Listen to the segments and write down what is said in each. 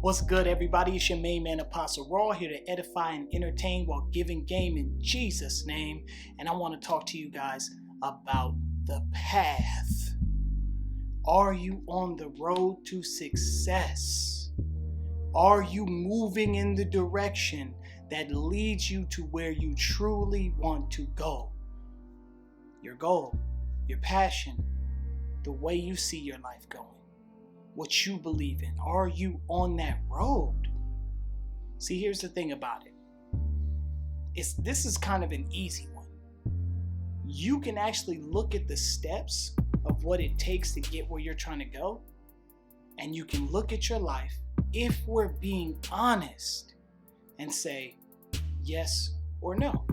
What's good, everybody? It's your main man, Apostle Raw, here to edify and entertain while giving game in Jesus' name. And I want to talk to you guys about the path. Are you on the road to success? Are you moving in the direction that leads you to where you truly want to go? Your goal, your passion, the way you see your life going. What you believe in. Are you on that road? See, here's the thing about it. This is kind of an easy one. You can actually look at the steps of what it takes to get where you're trying to go, and you can look at your life, if we're being honest, and say yes or no.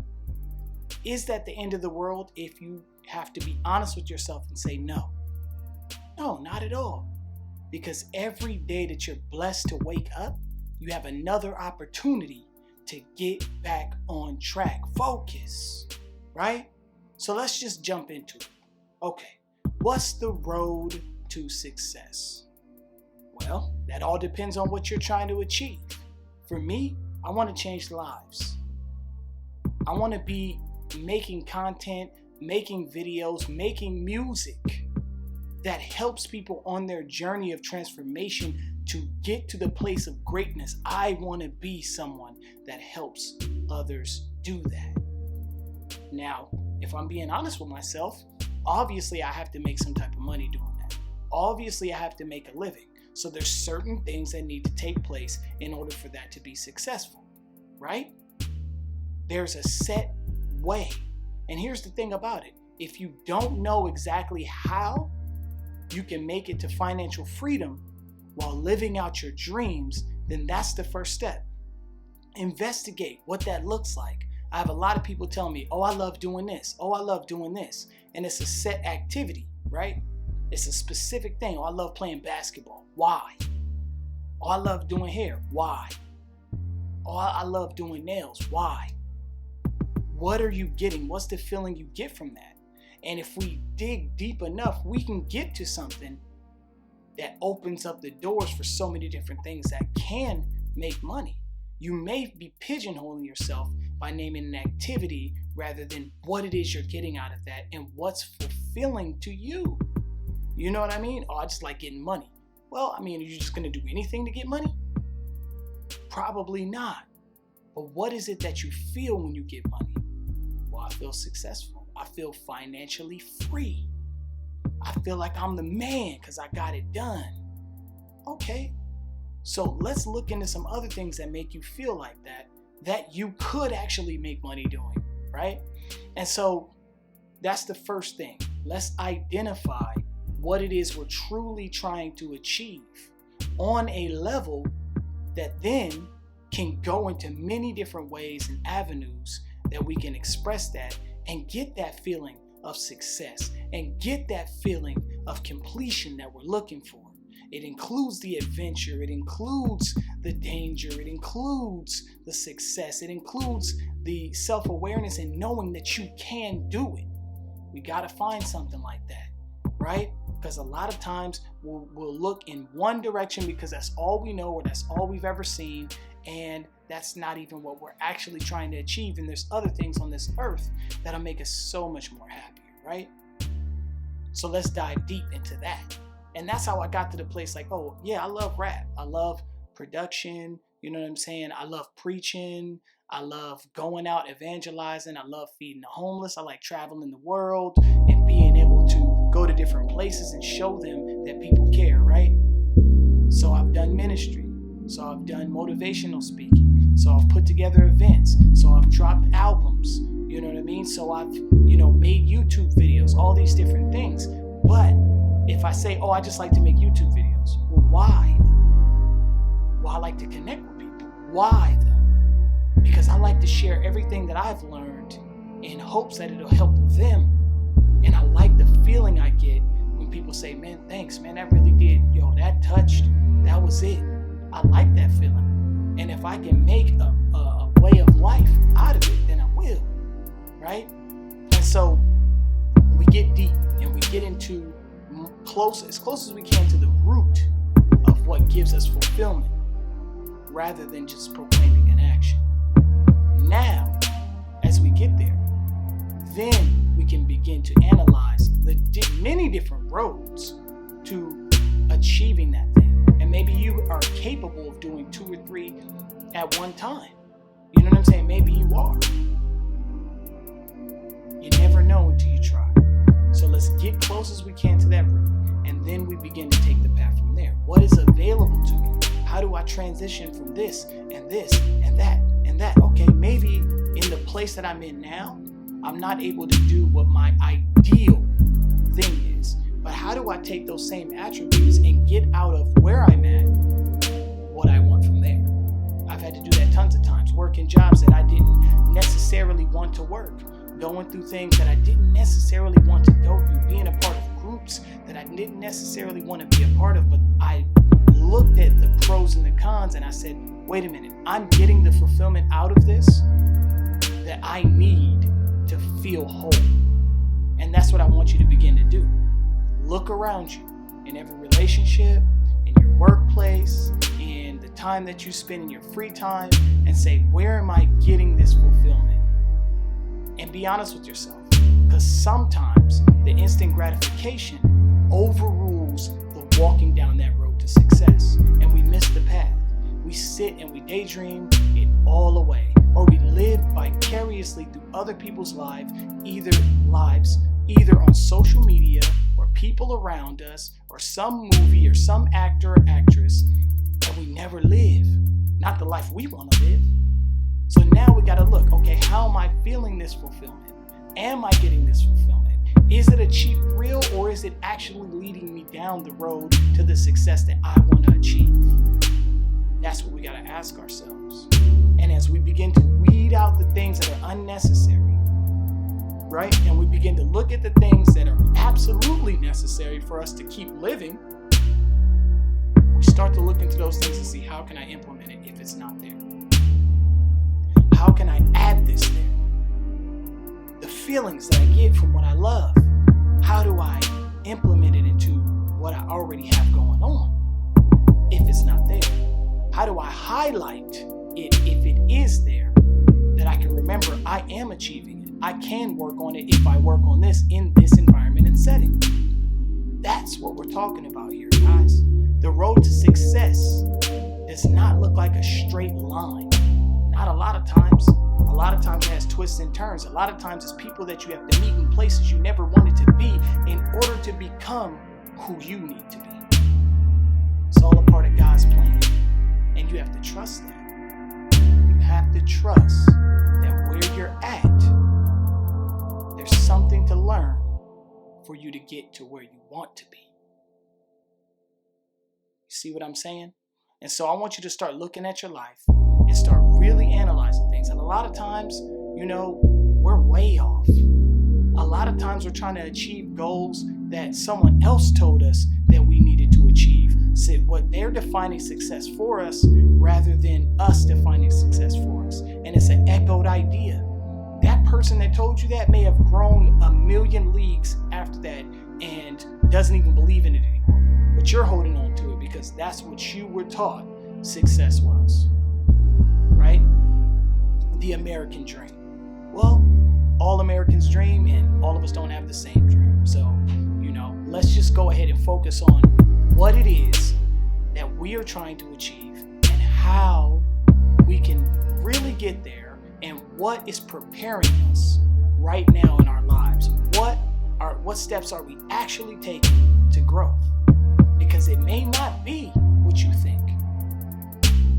Is that the end of the world if you have to be honest with yourself and say no? No, not at all. Because every day that you're blessed to wake up, you have another opportunity to get back on track. Focus, right? So let's just jump into it. Okay, what's the road to success? Well, that all depends on what you're trying to achieve. For me, I want to change lives. I want to be making content, making videos, making music that helps people on their journey of transformation to get to the place of greatness. I want to be someone that helps others do that. Now, if I'm being honest with myself, obviously I have to make some type of money doing that. Obviously I have to make a living. So there's certain things that need to take place in order for that to be successful, right? There's a set way. And here's the thing about it. If you don't know exactly how you can make it to financial freedom while living out your dreams, then that's the first step. Investigate what that looks like. I have a lot of people tell me, oh, I love doing this. Oh, I love doing this. And it's a set activity, right? It's a specific thing. Oh, I love playing basketball. Why? Oh, I love doing hair. Why? Oh, I love doing nails. Why? What are you getting? What's the feeling you get from that? And if we dig deep enough, we can get to something that opens up the doors for so many different things that can make money. You may be pigeonholing yourself by naming an activity rather than what it is you're getting out of that and what's fulfilling to you. You know what I mean? Oh, I just like getting money. Well, I mean, are you just going to do anything to get money? Probably not. But what is it that you feel when you get money? Well, I feel successful. I feel financially free. I feel like I'm the man because I got it done. Okay, so let's look into some other things that make you feel like that you could actually make money doing, right? And so that's the first thing. Let's identify what it is we're truly trying to achieve on a level that then can go into many different ways and avenues that we can express that and get that feeling of success and get that feeling of completion that we're looking for. It includes the adventure, it includes the danger, it includes the success, it includes the self-awareness and knowing that you can do it. We got to find something like that, right? Because a lot of times we'll look in one direction because that's all we know or that's all we've ever seen, and that's not even what we're actually trying to achieve. And there's other things on this earth that'll make us so much more happier, right? So let's dive deep into that. And that's how I got to the place like, oh yeah, I love rap. I love production. You know what I'm saying? I love preaching. I love going out evangelizing. I love feeding the homeless. I like traveling the world and being able to go to different places and show them that people care, right? So I've done ministry. So I've done motivational speaking. So I've put together events. So I've dropped albums. You know what I mean? So I've, made YouTube videos, all these different things. But if I say, oh, I just like to make YouTube videos, well, why? Well, I like to connect with people. Why though? Because I like to share everything that I've learned in hopes that it'll help them. And I like the feeling I get when people say, man, thanks, man, that really did. Yo, that touched. That was it. I like that feeling. And if I can make a way of life out of it, then I will, right? And so we get deep and we get into as close as we can to the root of what gives us fulfillment. rather than just proclaiming an action. Now, as we get there, then we can begin to analyze the many different roads to achieving that thing. And maybe you are capable of doing 2 or 3 at one time. You know what I'm saying? Maybe you are. You never know until you try. So let's get close as we can to that route, and then we begin to take the path from there. What is available to me? How do I transition from this and this and that and that? Okay, maybe in the place that I'm in now, I'm not able to do what my ideal thing is. But how do I take those same attributes and get out of where I'm at what I want from there? I've had to do that tons of times, working jobs that I didn't necessarily want to work, going through things that I didn't necessarily want to go through, being a part of groups that I didn't necessarily want to be a part of, but I looked at the pros and the cons and I said, wait a minute, I'm getting the fulfillment out of this that I need to feel whole. And that's what I want you to begin to do. Look around you in every relationship, in your workplace, in the time that you spend in your free time, and say, where am I getting this fulfillment? And be honest with yourself, because sometimes the instant gratification overrules the walking down that road to success, and we miss the path. We sit and we daydream it all away, or we live vicariously through other people's lives, either on social media or people around us or some movie or some actor or actress, and we never live, not the life we want to live. So now we got to look, okay, how am I feeling this fulfillment? Am I getting this fulfillment? Is it a cheap thrill, or is it actually leading me down the road to the success that I want to achieve? That's what we got to ask ourselves. And as we begin to weed out the things that are unnecessary, right? And we begin to look at the things that are absolutely necessary for us to keep living, we start to look into those things and see, how can I implement it if it's not there? How can I add this there? The feelings that I get from what I love, how do I implement it into what I already have going on if it's not there? How do I highlight it if it is there, that I can remember I am achieving it? I can work on it if I work on this in this environment and setting. That's what we're talking about here, guys. The road to success does not look like a straight line. Not a lot of times. A lot of times it has twists and turns. A lot of times it's people that you have to meet in places you never wanted to be in order to become who you need to be. It's all a part of God's plan. And you have to trust that. You have to trust that where you're at, there's something to learn for you to get to where you want to be. You see what I'm saying? And so I want you to start looking at your life and start really analyzing things. And a lot of times, we're way off. A lot of times we're trying to achieve goals that someone else told us that we needed to achieve. So what they're defining success for us rather than us defining success for us. And it's an echoed idea. That person that told you that may have grown a million leagues after that and doesn't even believe in it anymore. But you're holding on to it because that's what you were taught success was. Right? The American dream. Well, all Americans dream and all of us don't have the same dream. So, let's just go ahead and focus on what it is that we are trying to achieve and how we can really get there and what is preparing us right now in our lives. What steps are we actually taking to growth? Because it may not be what you think.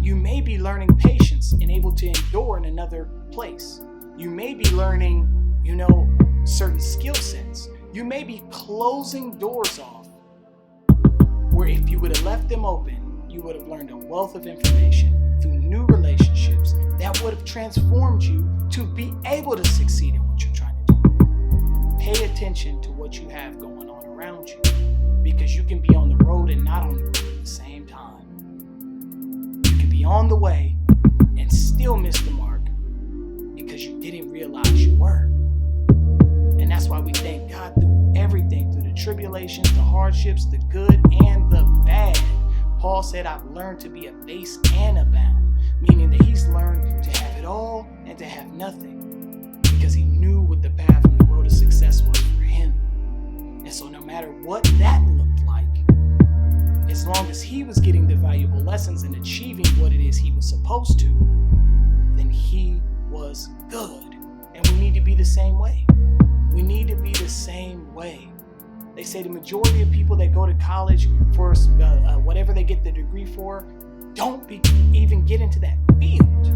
You may be learning patience and able to endure in another place. You may be learning, certain skill sets. You may be closing doors off where if you would have left them open, you would have learned a wealth of information through new relationships that would have transformed you to be able to succeed in what you're trying to do. Pay attention to what you have going on around you, because you can be on the road and not on the road at the same time. You can be on the way and still miss the mark because you didn't realize you were. And that's why we thank God through everything, through the tribulations, the hardships, the good and the bad. Paul said, I've learned to be abased and abound, meaning that he's learned to have it all and to have nothing, because he knew what the path and the road to success was for him. And so no matter what that looked like, as long as he was getting the valuable lessons and achieving what it is he was supposed to, then he was good. And we need to be the same way. We need to be the same way. They say the majority of people that go to college for whatever they get the degree for don't even get into that field,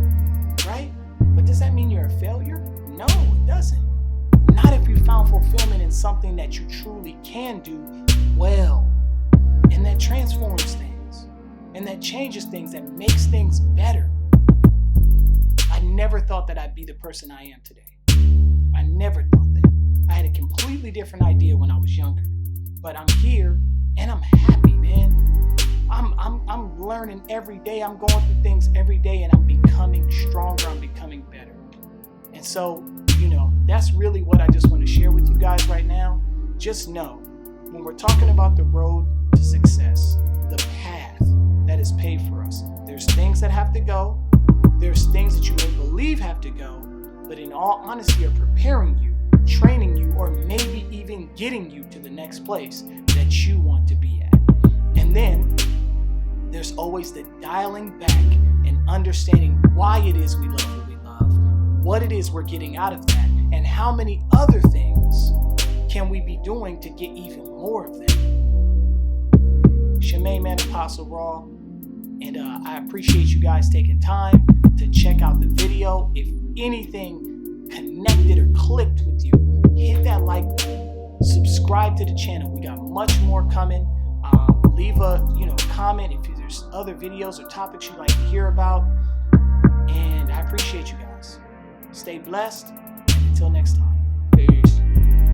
right? But does that mean you're a failure? No, it doesn't. Not if you found fulfillment in something that you truly can do well, and that transforms things, and that changes things, that makes things better. I never thought that I'd be the person I am today. I never thought that. I had a completely different idea when I was younger, but I'm here and I'm happy, man. I'm learning every day. I'm going through things every day, and I'm becoming stronger. I'm becoming better. And so, that's really what I just want to share with you guys right now. Just know, when we're talking about the road to success, the path that is paved for us, there's things that have to go. There's things that you may believe have to go, but in all honesty are preparing you, training you, or maybe even getting you to the next place that you want to be at. And then there's always the dialing back and understanding why it is we love what we love, what it is we're getting out of that, and how many other things can we be doing to get even more of them. It's your main man, Apostle Raw, and I appreciate you guys taking time to check out the video. If anything connected or clicked with you, hit that like button, subscribe to the channel. We got much more coming. Leave a comment if there's other videos or topics you'd like to hear about. And I appreciate you guys. Stay blessed, and until next time.